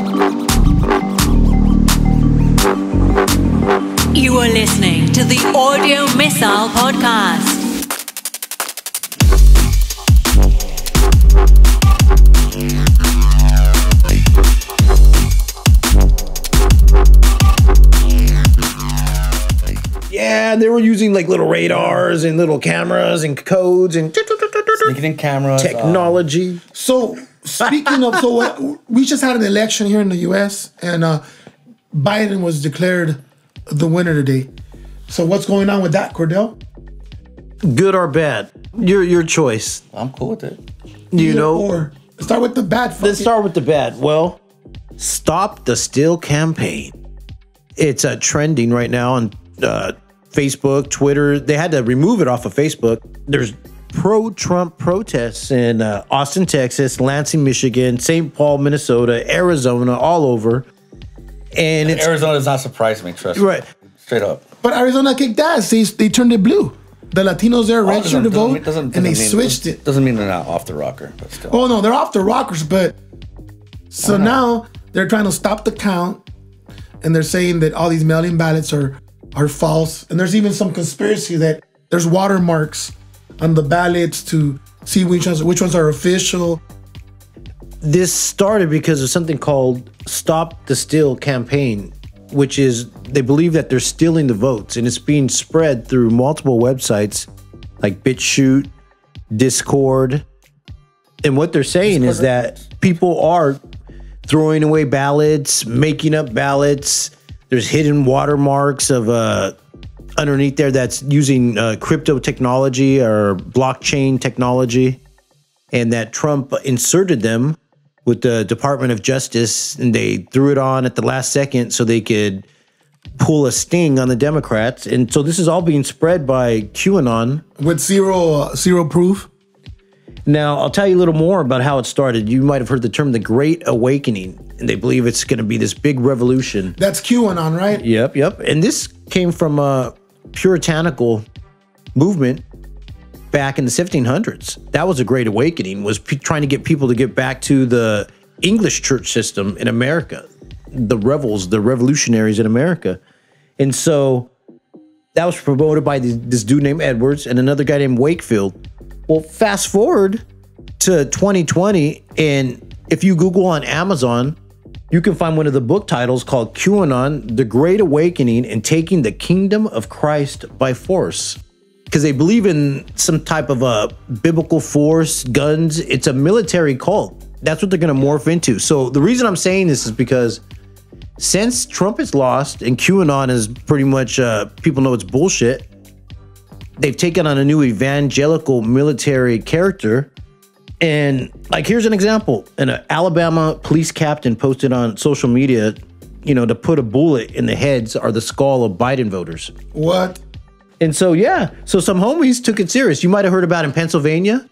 You are listening to the Audio Missile Podcast. Yeah, they were using like little radars and little cameras and codes and sneaking in cameras, technology. So speaking of, we just had an election here in the U.S. and Biden was declared the winner today. So what's going on with that, Cordell? Good or bad? Your choice. I'm cool with it. You know, or start with the bad. Let's start with the bad. Well, Stop the Steal campaign. It's trending right now on Facebook, Twitter. They had to remove it off of Facebook. There's pro-Trump protests in Austin, Texas, Lansing, Michigan, St. Paul, Minnesota, Arizona, all over. And Arizona does not surprise me, trust me. Right. Straight up. But Arizona kicked ass. They turned it blue. The Latinos there registered to vote, and they switched it. Doesn't mean they're not off the rocker, but still. Oh, no, they're off the rockers, but... So now they're trying to stop the count, and they're saying that all these mail-in ballots are false. And there's even some conspiracy that there's watermarks on the ballots to see which ones are official. This started because of something called Stop the Steal campaign, which is they believe that they're stealing the votes, and it's being spread through multiple websites like BitChute, Discord. And what they're saying is that people are throwing away ballots, making up ballots. There's hidden watermarks of underneath there that's using crypto technology or blockchain technology, and that Trump inserted them with the Department of Justice, and they threw it on at the last second so they could pull a sting on the Democrats. And so this is all being spread by QAnon. With zero proof. Now, I'll tell you a little more about how it started. You might have heard the term the Great Awakening, and they believe it's going to be this big revolution. That's QAnon, right? Yep. And this came from a puritanical movement back in the 1700s. That was a Great Awakening, was trying to get people to get back to the English church system in America, the rebels, the revolutionaries in America. And so that was promoted by this dude named Edwards and another guy named Wakefield. Well, fast forward to 2020, and if you Google on Amazon, you can find one of the book titles called QAnon, The Great Awakening and Taking the Kingdom of Christ by Force. Because they believe in some type of a biblical force, guns. It's a military cult. That's what they're going to morph into. So the reason I'm saying this is because since Trump is lost and QAnon is pretty much, people know it's bullshit, they've taken on a new evangelical military character. And like, here's an example. An Alabama police captain posted on social media, to put a bullet in the heads or the skull of Biden voters. What? And so, yeah. So some homies took it serious. You might have heard about in Pennsylvania,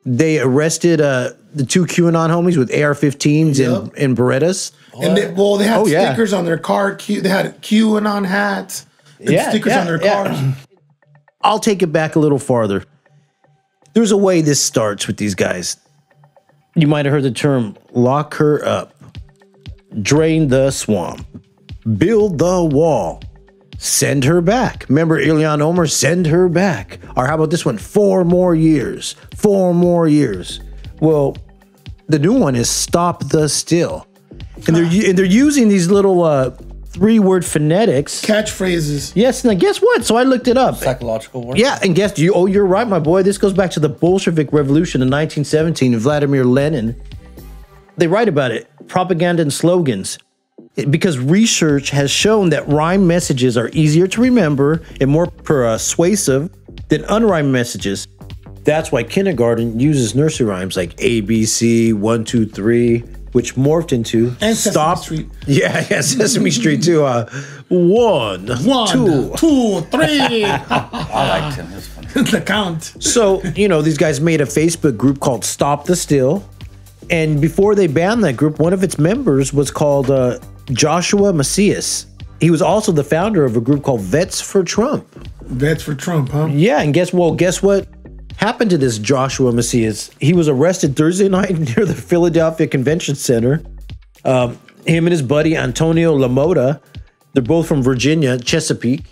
they arrested the two QAnon homies with AR-15s and Berettas. And they had stickers on their car. They had QAnon hats and stickers on their cars. I'll take it back a little farther. There's a way this starts with these guys. You might have heard the term lock her up, drain the swamp, build the wall, send her back. Remember Ilhan Omar, send her back. Or how about this one? 4 more years, 4 more years. Well, the new one is Stop the Steal. And they're using these little 3-word phonetics. Catchphrases. Yes, and guess what? So I looked it up. Psychological work. Yeah, and you're right, my boy. This goes back to the Bolshevik Revolution in 1917 and Vladimir Lenin. They write about it, propaganda and slogans. Because research has shown that rhyme messages are easier to remember and more persuasive than unrhymed messages. That's why kindergarten uses nursery rhymes like A, B, C, 1, 2, 3, which morphed into and Stop. Sesame Street. Yeah, Sesame Street too. 1, 2, 2, 3. I liked him. It was funny. The count. So, these guys made a Facebook group called Stop the Steal. And before they banned that group, one of its members was called Joshua Macias. He was also the founder of a group called Vets for Trump. Vets for Trump, huh? Yeah, and guess what happened to this Joshua Macias? He was arrested Thursday night near the Philadelphia Convention Center. him and his buddy Antonio LaMotta. They're both from Virginia, Chesapeake.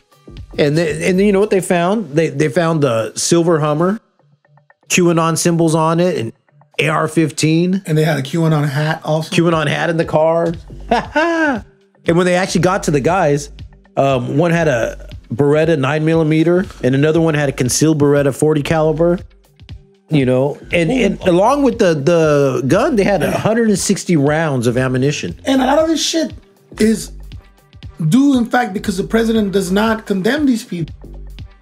And then you know what they found? They found the silver Hummer, QAnon symbols on it, and AR-15. And they had a QAnon hat also. QAnon hat in the car. And when they actually got to the guys, one had a Beretta 9mm and another one had a concealed Beretta 40 caliber. You know, and along with the gun, they had 160 rounds of ammunition. And a lot of this shit is due, in fact, because the president does not condemn these people.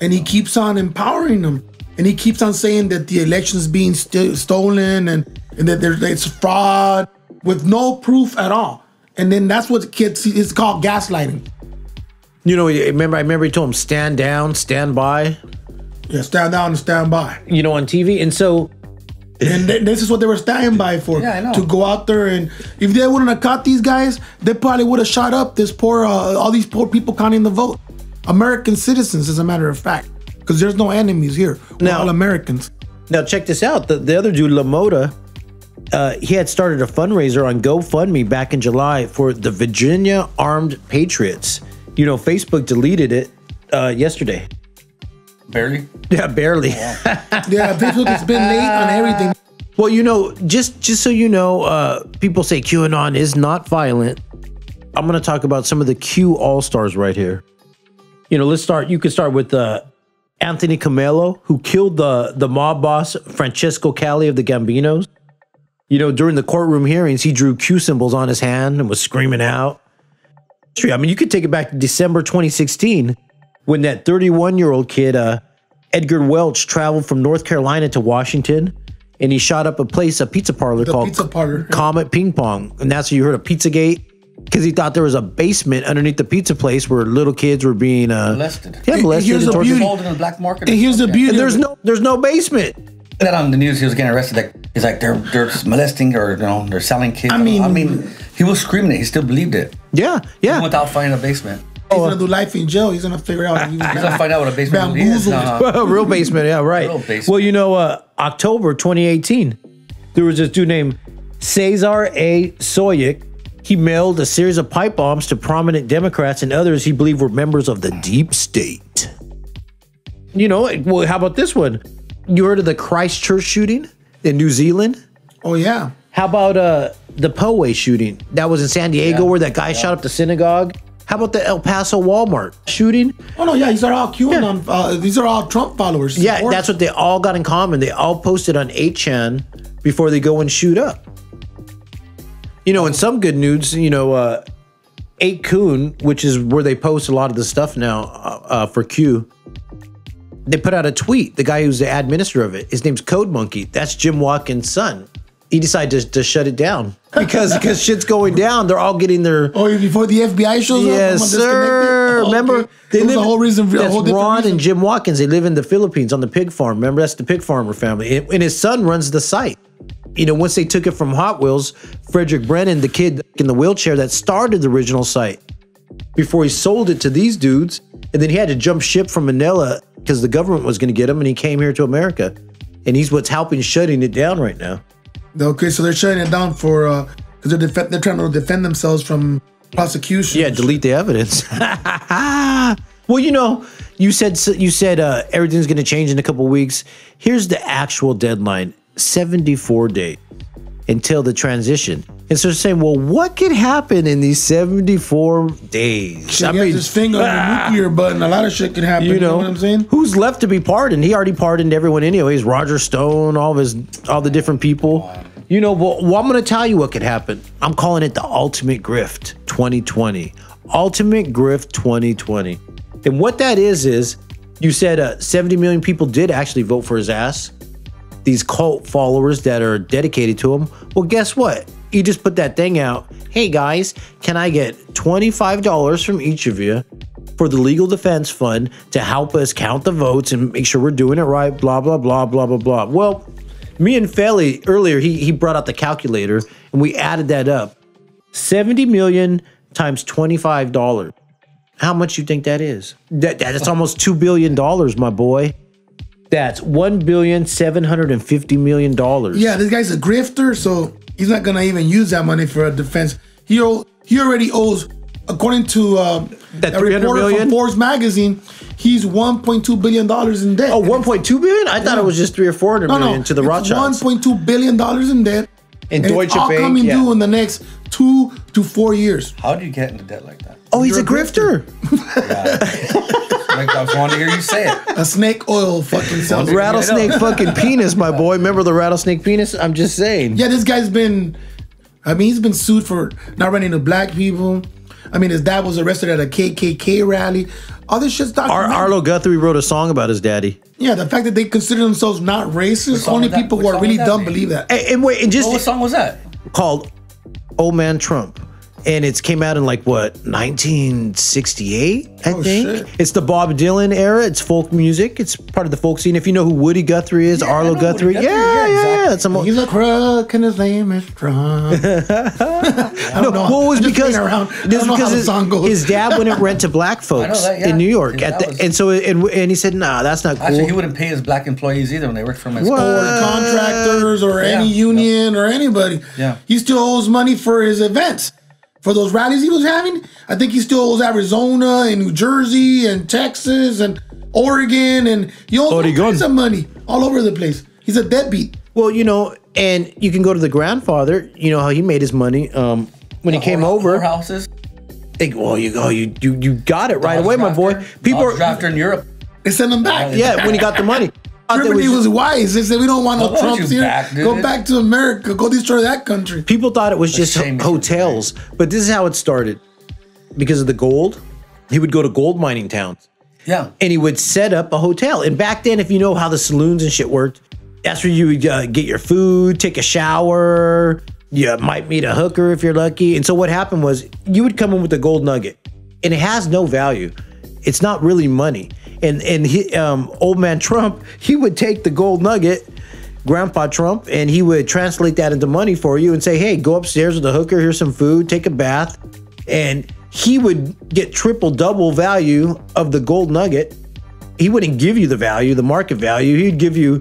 And he keeps on empowering them. And he keeps on saying that the election is being stolen and that it's fraud with no proof at all. And then that's what the kids see. It's called gaslighting. You know, I remember he told him, stand down, stand by. Yeah, stand down and stand by. You know, on TV. And so... And this is what they were standing by for. Yeah, I know. To go out there, and if they wouldn't have caught these guys, they probably would have shot up this poor, all these poor people counting the vote. American citizens, as a matter of fact. Because there's no enemies here. We're all Americans. Now, check this out. The other dude, LaMotta, he had started a fundraiser on GoFundMe back in July for the Virginia Armed Patriots. You know, Facebook deleted it yesterday. Barely? Yeah, barely. Yeah, Facebook has been late on everything. Well, you know, just so you know, people say QAnon is not violent. I'm going to talk about some of the Q all-stars right here. You know, let's start. You could start with Anthony Camelo, who killed the mob boss, Francesco Calli of the Gambinos. You know, during the courtroom hearings, he drew Q symbols on his hand and was screaming out. I mean, you could take it back to December 2016, when that 31-year-old kid, Edgar Welch, traveled from North Carolina to Washington, and he shot up a pizza parlor called Comet Ping Pong. And that's where you heard of Pizzagate, because he thought there was a basement underneath the pizza place where little kids were being molested. Yeah, molested. Here's the beauty. Sold in the black market. And here's the beauty. And there's no basement. That on the news, he was getting arrested. Like he's like they're molesting, or they're selling kids. I mean, he was screaming it. He still believed it. Yeah. Even without finding a basement. He's gonna do life in jail. He's gonna figure out. He's gonna find out what a basement is. Real basement, yeah, right. Real basement. Well, you know, October 2018, there was this dude named Cesar A. Soyik. He mailed a series of pipe bombs to prominent Democrats and others he believed were members of the deep state. You know, well, how about this one? You heard of the Christchurch shooting in New Zealand? Oh, yeah. How about the Poway shooting? That was in San Diego, where that guy shot up the synagogue. How about the El Paso Walmart shooting? Oh, no, yeah, these are all QAnon. These are all Trump followers. Yeah, that's what they all got in common. They all posted on 8chan before they go and shoot up. You know, and some good news, you know, 8kun, which is where they post a lot of the stuff now for Q, they put out a tweet. The guy who's the administrator of it, his name's Code Monkey. That's Jim Watkins' son. He decided to shut it down because shit's going down. They're all getting their... Oh, before the FBI shows up? Yes, sir. Remember? They live... the whole reason. That's Ron and Jim Watkins. They live in the Philippines on the pig farm. Remember? That's the pig farmer family. And his son runs the site. You know, once they took it from Hot Wheels, Frederick Brennan, the kid in the wheelchair that started the original site, before he sold it to these dudes, and then he had to jump ship from Manila because the government was going to get him, and he came here to America. And he's what's helping shutting it down right now. Okay, so they're shutting it down for because they're trying to defend themselves from prosecution. Yeah, delete the evidence. Well, you know, you said everything's going to change in a couple weeks. Here's the actual deadline: 74 days until the transition. And so they're saying, well, what could happen in these 74 days? I mean, his finger on the nuclear button. A lot of shit can happen. You know what I'm saying? Who's left to be pardoned? He already pardoned everyone anyways. Roger Stone, all the different people. You know, well, I'm going to tell you what could happen. I'm calling it the Ultimate Grift 2020. Ultimate Grift 2020. And what that is you said 70 million people did actually vote for his ass. These cult followers that are dedicated to him. Well, guess what? You just put that thing out. Hey guys, can I get $25 from each of you for the legal defense fund to help us count the votes and make sure we're doing it right, blah, blah, blah, blah, blah, blah. Well, me and Feli earlier, he brought out the calculator and we added that up. 70 million times $25. How much you think that is? That's almost $2 billion, my boy. That's $1,750 million. Yeah, this guy's a grifter, so he's not gonna even use that money for a defense. He'll he already owes, according to That a 300 reporter million? from Forbes magazine, he's $1.2 billion in debt. Oh, 1.2 billion? I thought it was just 300 or 400 million to the Rothschilds. $1.2 billion in debt. And and Deutsche it's all Bank, coming yeah. due in the next 2 to 4 years. How do you get into debt like that? Oh, he's You're a a grifter. Like, I was wanting to hear you say it. A snake oil fucking sells. Rattlesnake fucking penis, my boy. Remember the rattlesnake penis? I'm just saying. Yeah, this guy's been, he's been sued for not running to black people. I mean, his dad was arrested at a KKK rally. All this shit's documented. Arlo Guthrie wrote a song about his daddy. Yeah, the fact that they consider themselves not racist, song only was that? people What who are song really was that, dumb man? believe that. And wait, and just What song was that? called Old Man Trump. And it came out in like what, 1968, I Oh, think. shit. It's the Bob Dylan era. It's folk music. It's part of the folk scene. If you know who Woody Guthrie is, Yeah, I Arlo know Guthrie. Woody Guthrie. Yeah, Yeah, exactly. It's a He's a crook and his name is Trump. well, it was because the song goes. his dad wouldn't rent to black folks that, yeah. in New York. His dad was- And he said, nah, that's not cool. Actually, he wouldn't pay his black employees either when they worked for him at school. Or contractors or any Yeah. union or anybody. Yeah. He still owes money for his events. For those rallies he was having, I think he still owes Arizona and New Jersey and Texas and Oregon, and he owes all Oregon. kinds of money all over the place. He's a deadbeat. Well, and you can go to the grandfather. You know how he made his money when he came over. Houses. You got it right away, my boy. People are drafter in Europe. They send him back. yeah when he got the money. Germany was wise. They said, we don't want no Why don't Trumps you here. back, dude? Go back to America. Go destroy that country. People thought it was just shame it's hotels, but this is how it started. Because of the gold, he would go to gold mining towns. Yeah. And he would set up a hotel. And back then, if you know how the saloons and shit worked, that's where you would get your food, take a shower. You might meet a hooker if you're lucky. And so what happened was you would come in with a gold nugget, and it has no value. It's not really money. And he, old man Trump, he would take the gold nugget, Grandpa Trump, and he would translate that into money for you and say, hey, go upstairs with a hooker, here's some food, take a bath. And he would get triple, double value of the gold nugget. He wouldn't give you the value, the market value. He'd give you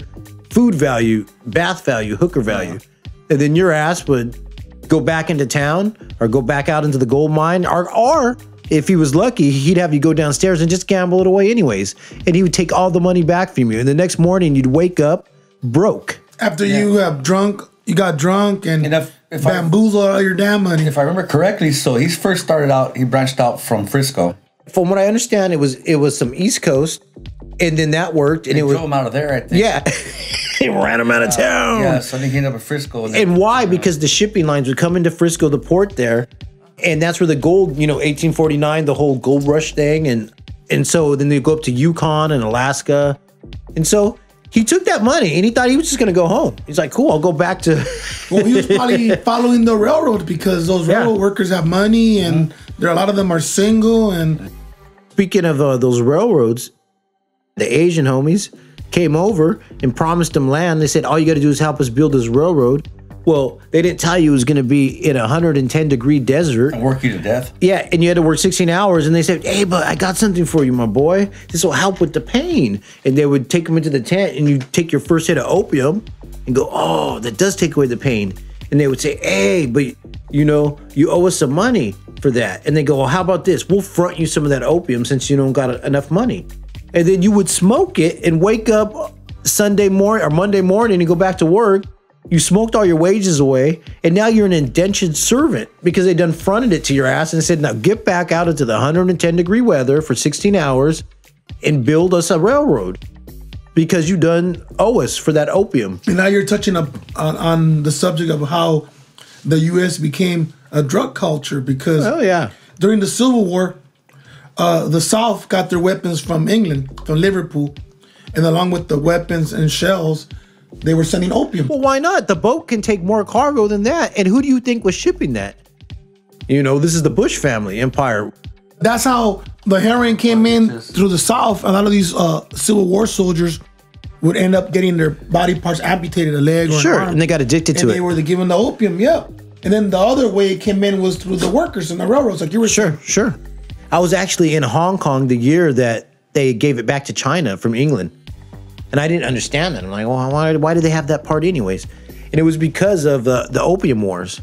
food value, bath value, hooker value. And then your ass would go back into town or go back out into the gold mine or if he was lucky, he'd have you go downstairs and just gamble it away anyways. And he would take all the money back from you. And the next morning you'd wake up broke. After you got drunk and if bamboozled all your damn money. If I remember correctly, so he first started out, he branched out from Frisco. From what I understand, it was some East Coast, and then that worked, and They it was drove him out of there, I think. yeah, he ran him out of town. Yeah, so then he ended up in Frisco. And why? Because the shipping lines would come into Frisco, the port there, and that's where the gold, 1849, the whole gold rush thing, and so then they go up to Yukon and Alaska, and so he took that money and he thought he was just gonna go home. He's like, cool, I'll go back to. Well, he was probably following the railroad because those railroad workers have money and a lot of them are single. And Speaking of those railroads, the Asian homies came over and promised him land. They said, all you got to do is help us build this railroad. Well, they didn't tell you it was going to be in a 110-degree desert. And work you to death. Yeah, and you had to work 16 hours. And they said, hey, but I got something for you, my boy. This will help with the pain. And they would take them into the tent, and you take your first hit of opium and go, oh, that does take away the pain. And they would say, hey, but you owe us some money for that. And they go, well, how about this? We'll front you some of that opium since you don't got enough money. And then you would smoke it and wake up Sunday morning or Monday morning and go back to work. You smoked all your wages away, and now you're an indentured servant because they done fronted it to your ass and said, now get back out into the 110-degree weather for 16 hours and build us a railroad because you done owe us for that opium. now you're touching up on the subject of how the U.S. became a drug culture because during the Civil War, the South got their weapons from England, from Liverpool, and along with the weapons and shells, they were sending opium. Well, why not? The boat can take more cargo than that. And who do you think was shipping that? This is the Bush family empire. That's how the heroin came in through the South. A lot of these Civil War soldiers would end up getting their body parts amputated, a leg or an arm. And they got addicted to and it. they were given the opium, And then the other way it came in was through the workers and the railroads, like you were saying. Sure. I was actually in Hong Kong the year that they gave it back to China from England. And I didn't understand that. I'm like, well, why did they have that part anyways? And it was because of the opium wars.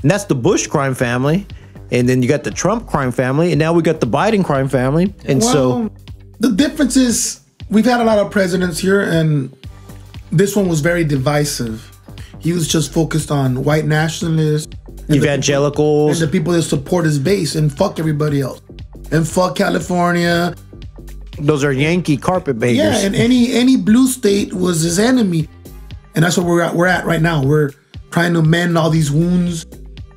And that's the Bush crime family. And then you got the Trump crime family, and now we got the Biden crime family. And so the difference is we've had a lot of presidents here, and this one was very divisive. He was just focused on white nationalists, evangelicals, and the people that support his base, and fuck everybody else, and fuck California. Those are Yankee carpetbaggers. Yeah, and any blue state was his enemy, and that's what we're at right now. We're trying to mend all these wounds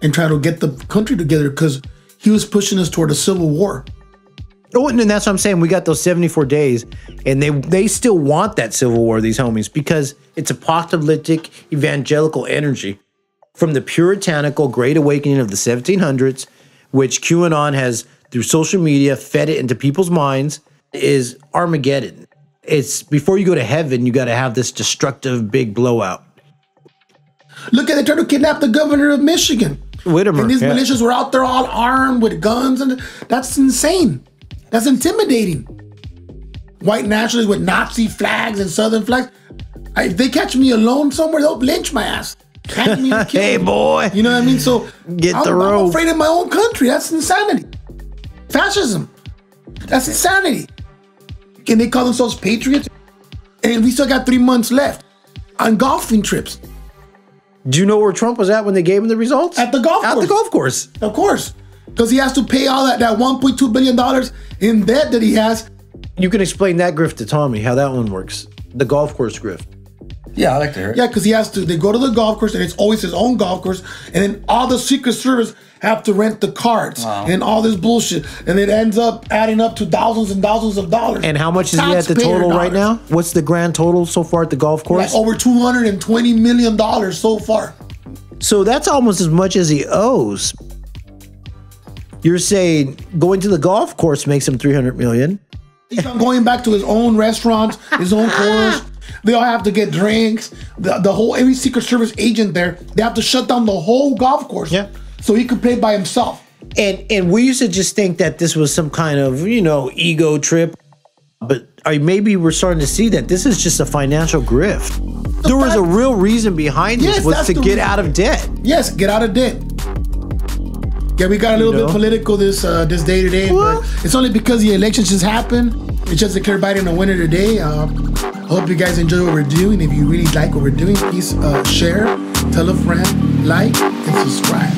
and try to get the country together because he was pushing us toward a civil war. Oh, and that's what I'm saying. We got those 74 days, and they still want that civil war, these homies, because it's apocalyptic evangelical energy from the puritanical Great Awakening of the 1700s, which QAnon has, through social media, fed it into people's minds, is Armageddon. It's before you go to heaven, you got to have this destructive big blowout. Look at they tried to kidnap the governor of Michigan. Whitmer. And these militias were out there all armed with guns, and that's insane. That's intimidating. White nationalists with Nazi flags and Southern flags. If they catch me alone somewhere, they'll lynch my ass. Catch me and kill Hey, me. boy. You know what I mean? So Get the rope. I'm afraid of my own country. That's insanity. Fascism. That's insanity. And they call themselves patriots. And we still got 3 months left on golfing trips. Do you know where Trump was at when they gave him the results? At the golf course. At the golf course. Of course. Because he has to pay all that $1.2 billion in debt that he has. You can explain that grift to Tommy, how that one works. The golf course grift. Yeah, I like to hear it. Yeah, because he has to, they go to the golf course and it's always his own golf course. And then all the Secret Service have to rent the carts and all this bullshit. And it ends up adding up to thousands and thousands of dollars. And how much is he at the total right now? What's the grand total so far at the golf course? Like over $220 million so far. So that's almost as much as he owes. You're saying going to the golf course makes him $300 million. He's not going back to his own restaurants, his own course. They all have to get drinks. The whole, every Secret Service agent there, they have to shut down the whole golf course. Yeah. So he could play by himself. And we used to just think that this was some kind of, ego trip. But maybe we're starting to see that this is just a financial grift. There was a real reason behind this, was to get out of debt. Yes, get out of debt. Yeah, we got a little bit political this day today, but it's only because the elections just happened. It's just declared Biden a winner today. I hope you guys enjoy what we're doing. If you really like what we're doing, please share, tell a friend, like, and subscribe.